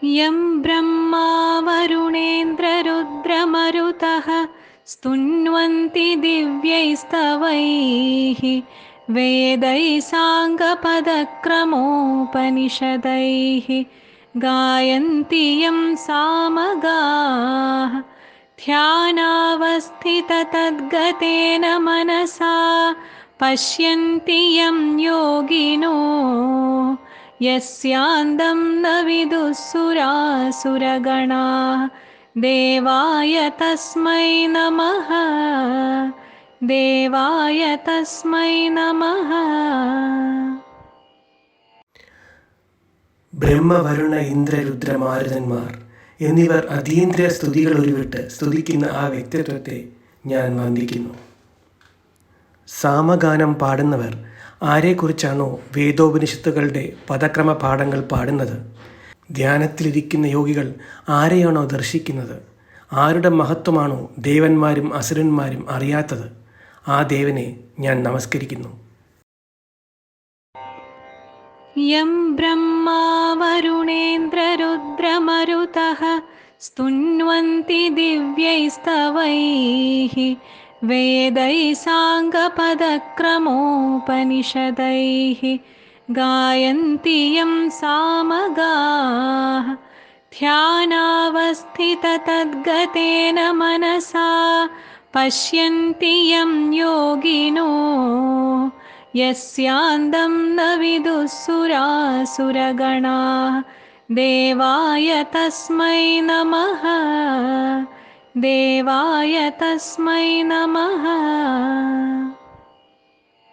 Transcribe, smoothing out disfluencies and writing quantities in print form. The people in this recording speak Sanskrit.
यं ब्रह्मा वरुणेन्द्ररुद्रमरुतः स्तुन्वन्ति दिव्यैस्तवैः वेदैः साङ्गपदक्रमोपनिषदैः गायन्ति यं सामगाः ध्यानावस्थिततद्गतेन मनसा पश्यन्ति यं योगिनो यस्यान्दं न विदुः सुरासुरगणाः देवाय तस्मै नमः देवाय तस्मै नमः. ബ്രഹ്മ വരുണ ഇന്ദ്ര രുദ്ര മാരുതന്മാർ എന്നിവർ അതീന്ദ്രിയ സ്തുതികൾ ഉരുവിട്ട് സ്തുതിക്കുന്ന ആ വ്യക്തിത്വത്തെ ഞാൻ വന്ദിക്കുന്നു. സാമഗാനം പാടുന്നവർ ആരെക്കുറിച്ചാണോ വേദോപനിഷത്തുകളുടെ പദക്രമ പാഠങ്ങൾ പാടുന്നത്, ധ്യാനത്തിലിരിക്കുന്ന യോഗികൾ ആരെയാണോ ദർശിക്കുന്നത്, ആരുടെ മഹത്വമാണോ ദേവന്മാരും അസുരന്മാരും അറിയാത്തത്, ആ ദേവനെ ഞാൻ നമസ്കരിക്കുന്നു. यं ब्रह्मा वरुणेन्द्ररुद्रमरुतः स्तुन्वन्ति दिव्यैस्तवैः वेदैः साङ्गपदक्रमोपनिषदैः गायन्ति यं सामगाः ध्यानावस्थिततद्गतेन मनसा पश्यन्ति यं योगिनो यस्यान्दं न विदुः सुरासुरगणाः देवाय तस्मै नमः देवाय तस्मै नमः.